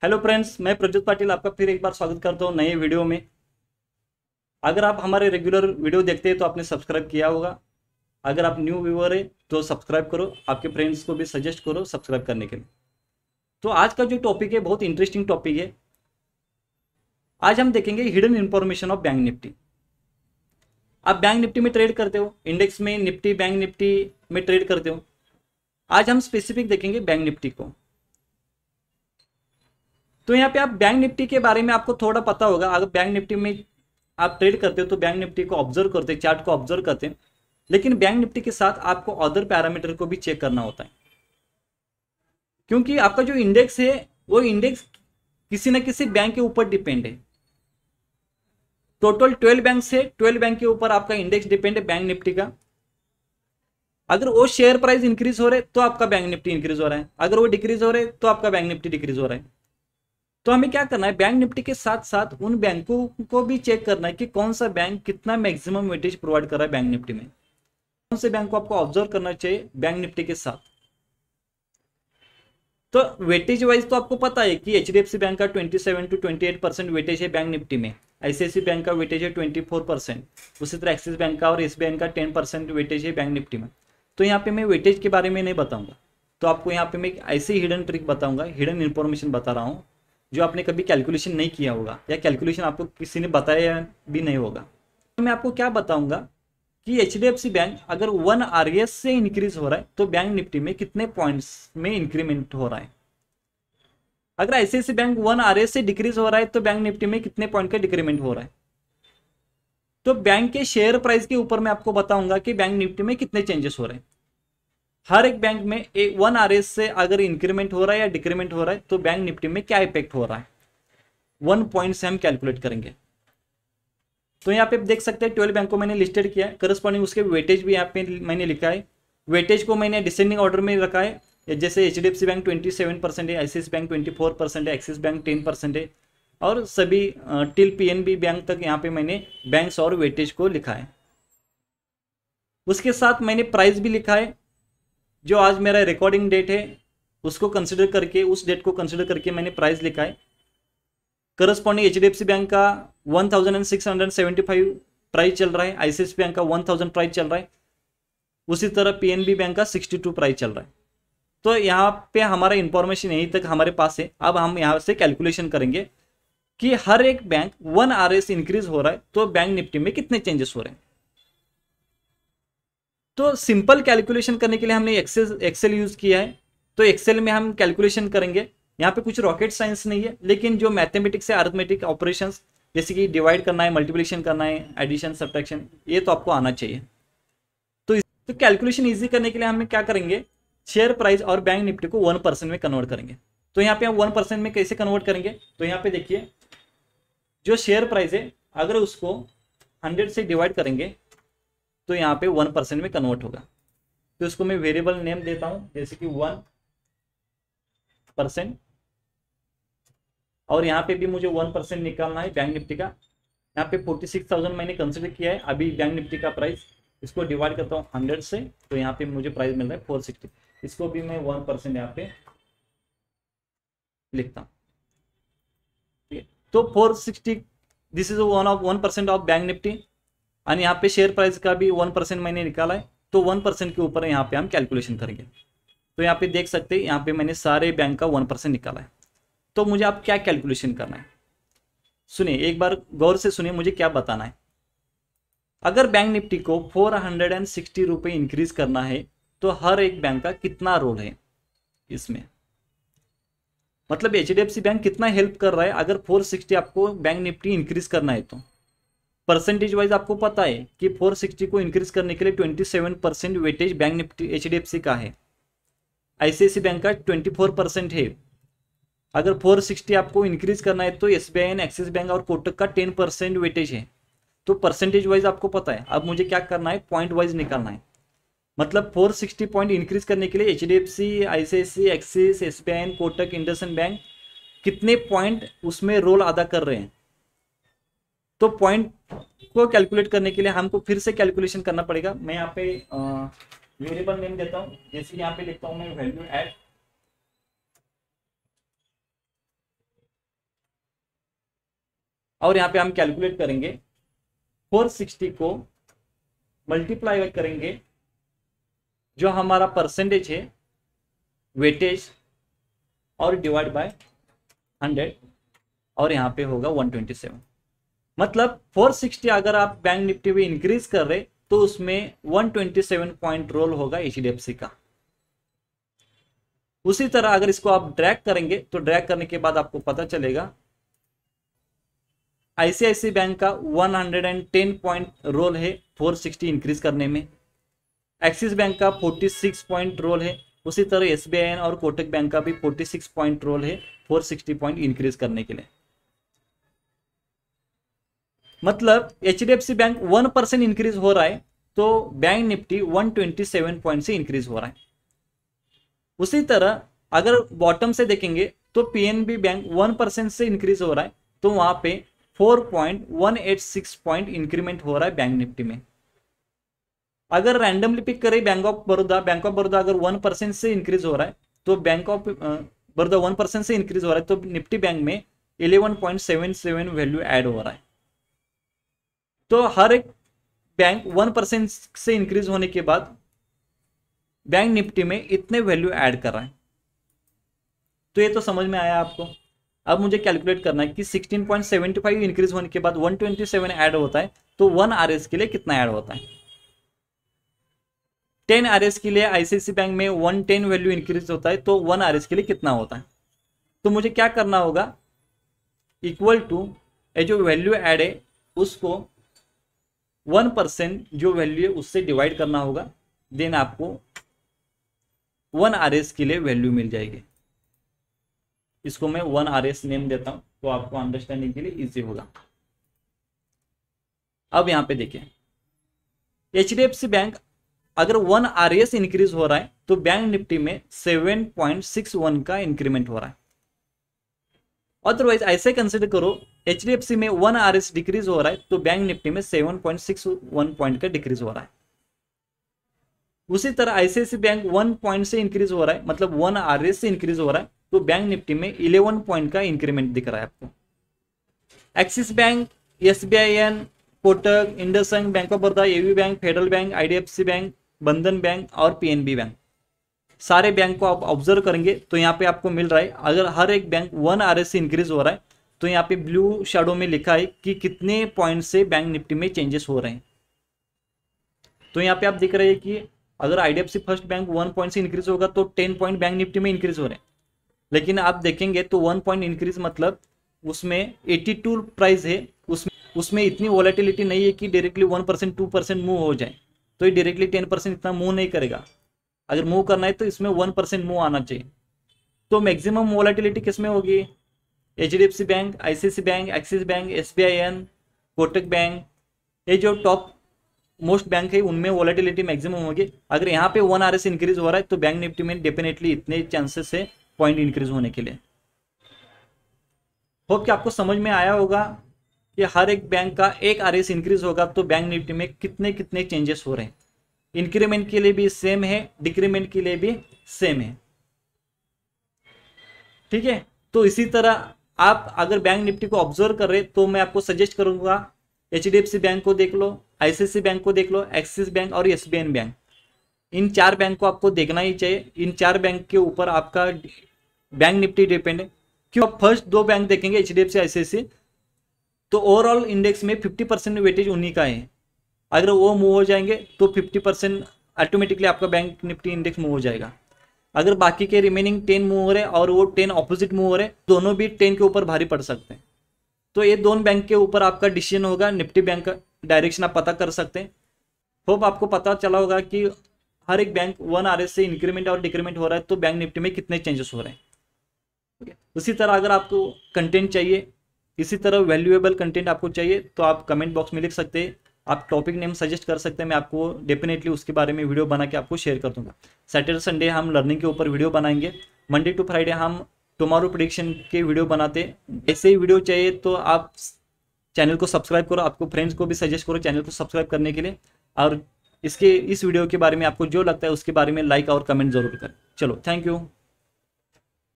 Hello friends, मैं प्रज्योत पाटिल आपका फिर एक बार स्वागत करता हूँ नए वीडियो में। अगर आप हमारे रेगुलर वीडियो देखते हैं तो आपने सब्सक्राइब किया होगा। अगर आप न्यू व्यूअर है तो सब्सक्राइब करो, आपके फ्रेंड्स को भी सजेस्ट करो सब्सक्राइब करने के लिए। तो आज का जो टॉपिक है बहुत इंटरेस्टिंग टॉपिक है। आज हम देखेंगे hidden information of bank Nifty. आप बैंक निफ्टी में ट्रेड करते हो, इंडेक्स में निफ्टी बैंक निफ्टी में ट्रेड करते हो। आज हम स्पेसिफिक देखेंगे बैंक निफ्टी को। तो यहाँ पे आप बैंक निफ्टी के बारे में आपको थोड़ा पता होगा। अगर बैंक निफ्टी में आप ट्रेड करते हो तो बैंक निफ्टी को ऑब्जर्व करते हैं, चार्ट को ऑब्जर्व करते हैं। लेकिन बैंक निफ्टी के साथ आपको अदर पैरामीटर को भी चेक करना होता है, क्योंकि आपका जो इंडेक्स है वो इंडेक्स किसी न किसी बैंक के ऊपर डिपेंड है। टोटल 12 बैंक है, 12 बैंक के ऊपर आपका इंडेक्स डिपेंड है बैंक निफ्टी का। अगर वो शेयर प्राइस इंक्रीज हो रहे तो आपका बैंक निफ्टी इंक्रीज हो रहा है, अगर वो डिक्रीज हो रहे तो आपका बैंक निफ्टी डिक्रीज हो रहा है। तो हमें क्या करना है, बैंक निफ्टी के साथ साथ उन बैंकों को भी चेक करना है कि कौन सा बैंक कितना मैक्सिमम वेटेज प्रोवाइड कर रहा है बैंक निफ्टी में। कौन से बैंक को आपको ऑब्जर्व करना चाहिए बैंक निफ्टी के साथ। तो वेटेज वाइज तो आपको पता है कि एचडीएफसी बैंक का 27 to 28% वेटेज है बैंक निफ्टी में। आईसीआईसी बैंक का वेटेज है 24%। उसी तरह एक्सिस बैंक का और एसबीआई का 10% वेटेज है बैंक निफ्टी में। तो यहाँ पे मैं वेटेज के बारे में नहीं बताऊंगा, तो आपको यहाँ पे मैं एक ऐसी हिडन ट्रिक बताऊंगा, हिडन इंफॉर्मेशन बता रहा हूँ जो आपने कभी कैलकुलेशन नहीं किया होगा या कैलकुलेशन आपको किसी ने बताया भी नहीं होगा। तो मैं आपको क्या बताऊंगा कि एचडीएफसी बैंक अगर 1 आरएस से इंक्रीज हो रहा है तो बैंक निफ्टी में कितने पॉइंट्स में इंक्रीमेंट हो रहा है। अगर आईसीआईसी बैंक 1 आरएस से डिक्रीज हो रहा है तो बैंक निफ्टी में कितने पॉइंट का डिक्रीमेंट हो रहा है। तो बैंक के शेयर प्राइस के ऊपर मैं आपको बताऊंगा कि बैंक निफ्टी में कितने चेंजेस हो रहे हैं। हर एक बैंक में 1 आरएस से अगर इंक्रीमेंट हो रहा है या डिक्रीमेंट हो रहा है तो बैंक निफ्टी में क्या इफेक्ट हो रहा है, 1 पॉइंट से हम कैलकुलेट करेंगे। तो यहाँ पे आप देख सकते हैं 12 बैंक को मैंने लिस्टेड किया है, करस्पॉन्डिंग उसके वेटेज भी यहाँ पे मैंने लिखा है। वेटेज को मैंने डिसेंडिंग ऑर्डर में रखा है, जैसे एचडीएफसी बैंक 27% है, आईसीआईसी बैंक 24% है, एक्सिस बैंक 10% है, और सभी टिल पीएनबी बैंक तक यहाँ पे मैंने बैंक्स और वेटेज को लिखा है। उसके साथ मैंने प्राइस भी लिखा है, जो आज मेरा रिकॉर्डिंग डेट है उसको कंसिडर करके, उस डेट को कंसिडर करके मैंने प्राइस लिखा है। करस्पॉन्डिंग एचडीएफसी बैंक का 1675 प्राइस चल रहा है, आईसीआईसी बैंक का 1000 प्राइस चल रहा है, उसी तरह पीएनबी बैंक का 62 प्राइस चल रहा है। तो यहाँ पे हमारा इंफॉर्मेशन यहीं तक हमारे पास है। अब हम यहाँ से कैलकुलेशन करेंगे कि हर एक बैंक 1 आरएस इंक्रीज हो रहा है तो बैंक निफ्टी में कितने चेंजेस हो रहे हैं। तो सिंपल कैलकुलेशन करने के लिए हमने एक्सेल यूज किया है। तो एक्सेल में हम कैलकुलेशन करेंगे। यहाँ पे कुछ रॉकेट साइंस नहीं है, लेकिन जो मैथमेटिक्स है, अरिथमेटिक ऑपरेशंस, जैसे कि डिवाइड करना है, मल्टीप्लिकेशन करना है, एडिशन सब्ट्रैक्शन, ये तो आपको आना चाहिए। तो कैलकुलेशन इजी करने के लिए हम क्या करेंगे, शेयर प्राइस और बैंक निफ्टी को 1% में कन्वर्ट करेंगे। तो यहाँ पे हम 1% में कैसे कन्वर्ट करेंगे, तो यहाँ पे देखिए जो शेयर प्राइस है अगर उसको 100 से डिवाइड करेंगे तो यहाँ पे 1% में कन्वर्ट होगा। तो इसको मैं वेरिएबल नेम देता हूँ, जैसे कि 1%, और यहाँ पे भी मुझे 1% निकालना है बैंक निफ्टी का। यहाँ पे 46,000 मैंने कंसिडर किया है अभी बैंक निफ्टी का प्राइस। इसको डिवाइड करता हूँ 100 से, तो यहाँ पे मुझे प्राइस मिल रहा है 460। इसको भी मैं 1% यहाँ पे लिखता हूँ, ठीक है। तो 460, this is 1% of bank Nifty, और यहाँ पे शेयर प्राइस का भी 1% मैंने निकाला है। तो 1% के ऊपर यहाँ पे हम कैलकुलेशन करेंगे। तो यहाँ पे देख सकते हैं, यहाँ पे मैंने सारे बैंक का 1% निकाला है। तो मुझे अब क्या कैलकुलेशन करना है, सुनिए एक बार गौर से सुनिए मुझे क्या बताना है। अगर बैंक निफ्टी को 460 रुपये इंक्रीज करना है तो हर एक बैंक का कितना रोल है इसमें, मतलब एचडीएफसी बैंक कितना हेल्प कर रहा है अगर 460 आपको बैंक निफ्टी इंक्रीज करना है। तो परसेंटेज वाइज आपको पता है कि 460 को इंक्रीज करने के लिए 27% वेटेज बैंक निफ्टी एचडीएफसी का है, आईसीआईसी बैंक का 24% है। अगर 460 आपको इंक्रीज करना है तो एसबीआई, एक्सिस बैंक और कोटक का 10% वेटेज है। तो परसेंटेज वाइज आपको पता है। अब मुझे क्या करना है, पॉइंट वाइज निकालना है। मतलब 460 पॉइंट इंक्रीज करने के लिए HDFC, ICICI, Axis, SBI, Kotak, IndusInd bank कितने पॉइंट उसमें रोल अदा कर रहे हैं। तो पॉइंट को कैलकुलेट करने के लिए हमको फिर से कैलकुलेशन करना पड़ेगा। मैं यहाँ पे वेरिएबल नेम देता हूँ, जैसे यहाँ पे लिखता हूँ मैं वैल्यू एड और यहाँ पे हम कैलकुलेट करेंगे 460 को मल्टीप्लाई करेंगे जो हमारा परसेंटेज है वेटेज और डिवाइड बाय 100 और यहाँ पे होगा 127। मतलब 460 अगर आप बैंक निफ्टी में इंक्रीज कर रहे तो उसमें 127 पॉइंट रोल होगा एचडीएफसी का। उसी तरह अगर इसको आप ड्रैग करेंगे तो ड्रैग करने के बाद आपको पता चलेगा आईसीआईसी बैंक का 110 पॉइंट रोल है 460 इंक्रीज करने में, एक्सिस बैंक का 46 पॉइंट रोल है, उसी तरह एसबीआई और कोटक बैंक का भी 46 पॉइंट रोल है 460 पॉइंट इंक्रीज करने के लिए। मतलब एचडीएफसी बैंक 1% इंक्रीज हो रहा है तो बैंक निफ्टी 127 पॉइंट से इंक्रीज हो रहा है। उसी तरह अगर बॉटम से देखेंगे तो पीएनबी बैंक 1% से इंक्रीज हो रहा है तो वहां पे 4.186 पॉइंट इंक्रीमेंट हो रहा है बैंक निफ्टी में। अगर रैंडमली पिक करें बैंक ऑफ बड़ौदा अगर 1% से इंक्रीज हो रहा है तो बैंक ऑफ बड़ौदा 1% से इंक्रीज हो रहा है तो निफ्टी बैंक में 11.77 वैल्यू ऐड हो रहा है। तो हर एक बैंक 1% से इंक्रीज होने के बाद बैंक निफ्टी में इतने वैल्यू ऐड कर रहा है। तो ये तो समझ में आया आपको। अब मुझे कैलकुलेट करना है कि 16.75 इंक्रीज होने के बाद 127 ऐड होता है तो 1 आरएस के लिए कितना ऐड होता है। 10 आरएस के लिए आईसीआईसी बैंक में 110 वैल्यू इंक्रीज होता है तो 1 आरएस के लिए कितना होता है। तो मुझे क्या करना होगा, इक्वल टू ये जो वैल्यू ऐड है उसको 1% जो वैल्यू है उससे डिवाइड करना होगा, देन आपको 1 आरएस के लिए वैल्यू मिल जाएगी। इसको मैं 1 आरएस नेम देता हूं तो आपको अंडरस्टैंडिंग के लिए इजी होगा। अब यहां पे देखिए एचडीएफसी बैंक अगर 1 आरएस इंक्रीज हो रहा है तो बैंक निफ्टी में 7.61 का इंक्रीमेंट हो रहा है। अदरवाइज ऐसे कंसिडर करो एचडीएफसी में 1 आरएस डिक्रीज हो रहा है तो बैंक निफ्टी में 7.61 पॉइंट का डिक्रीज हो रहा है। उसी तरह आईसीआईसी बैंक 1 पॉइंट से इंक्रीज हो रहा है मतलब 1 आरएस से इंक्रीज हो रहा है तो बैंक निफ्टी में 11 पॉइंट का इंक्रीमेंट दिख रहा है आपको। Axis bank, SBI, Kotak, IndusInd bank of Baroda, AV bank, Federal bank, IDFC bank, Bandhan bank और पीएनबी बैंक, सारे बैंक को आप ऑब्जर्व करेंगे तो यहाँ पे आपको मिल रहा है अगर हर एक बैंक 1 आरएस से इंक्रीज हो रहा है तो यहाँ पे ब्लू शैडो में लिखा है कि कितने पॉइंट से बैंक निफ्टी में चेंजेस हो रहे हैं। तो यहाँ पे आप देख रहे हैं कि अगर आईडीएफसी फर्स्ट बैंक 1 पॉइंट से इंक्रीज होगा तो 10 पॉइंट बैंक निफ्टी में इंक्रीज हो रहे हैं। लेकिन आप देखेंगे तो 1 पॉइंट इंक्रीज मतलब उसमें 82 प्राइस है, उसमें इतनी वॉलेटिलिटी नहीं है कि डायरेक्टली 1% 2% मूव हो जाए। तो ये डायरेक्टली 10% इतना मूव नहीं करेगा। अगर मूव करना है तो इसमें 1% मूव आना चाहिए। तो मैक्सिमम वॉलेटिलिटी किस में होगी, HDFC bank, ICICI bank, Axis bank, SBI, Kotak bank, ये जो टॉप मोस्ट बैंक है उनमें वॉलेटिलिटी मैक्सिमम होगी। अगर यहाँ पे 1 आरएस इंक्रीज हो रहा है तो बैंक निफ्टी में डेफिनेटली इतने चांसेस है पॉइंट इंक्रीज होने के लिए। होप कि आपको समझ में आया होगा कि हर एक बैंक का 1 आरएस इंक्रीज होगा तो बैंक निफ्टी में कितने कितने चेंजेस हो रहे हैं। इंक्रीमेंट के लिए भी सेम है, डिक्रीमेंट के लिए भी सेम है। ठीक है, तो इसी तरह आप अगर बैंक निफ्टी को ऑब्जर्व कर रहे तो मैं आपको सजेस्ट करूंगा एचडीएफसी बैंक को देख लो, आईसीआईसी बैंक को देख लो, एक्सिस बैंक और एसबीआई बैंक, इन 4 बैंक को आपको देखना ही चाहिए। इन 4 बैंक के ऊपर आपका बैंक निफ्टी डिपेंड है। क्यों, आप फर्स्ट 2 बैंक देखेंगे एचडीएफसी, आईसीआईसी, तो ओवरऑल इंडेक्स में 50% वेटेज उन्हीं का है। अगर वो मूव हो जाएंगे तो 50% ऑटोमेटिकली आपका बैंक निफ्टी इंडेक्स मूव हो जाएगा। अगर बाकी के रिमेनिंग 10 मूव हो रहे और वो 10 ऑपोजिट मूव हो रहे, दोनों भी 10 के ऊपर भारी पड़ सकते हैं। तो ये दोनों बैंक के ऊपर आपका डिसीजन होगा, निफ्टी बैंक का डायरेक्शन आप पता कर सकते हैं। होप आपको पता चला होगा कि हर एक बैंक 1 आरएस से इंक्रीमेंट और डिक्रीमेंट हो रहा है तो बैंक निफ्टी में कितने चेंजेस हो रहे हैं। उसी तरह अगर आपको कंटेंट चाहिए, इसी तरह वैल्यूएबल कंटेंट आपको चाहिए तो आप कमेंट बॉक्स में लिख सकते हैं, आप टॉपिक नेम सजेस्ट कर सकते हैं, मैं आपको डेफिनेटली उसके बारे में वीडियो बना के आपको शेयर कर दूंगा। सैटरडे संडे हम लर्निंग के ऊपर वीडियो बनाएंगे, मंडे टू फ्राइडे हम टुमारो प्रेडिक्शन के वीडियो बनाते हैं। ऐसे ही वीडियो चाहिए तो आप चैनल को सब्सक्राइब करो, आपको फ्रेंड्स को भी सजेस्ट करो चैनल को सब्सक्राइब करने के लिए, और इस वीडियो के बारे में आपको जो लगता है उसके बारे में लाइक और कमेंट जरूर करें। चलो, थैंक यू।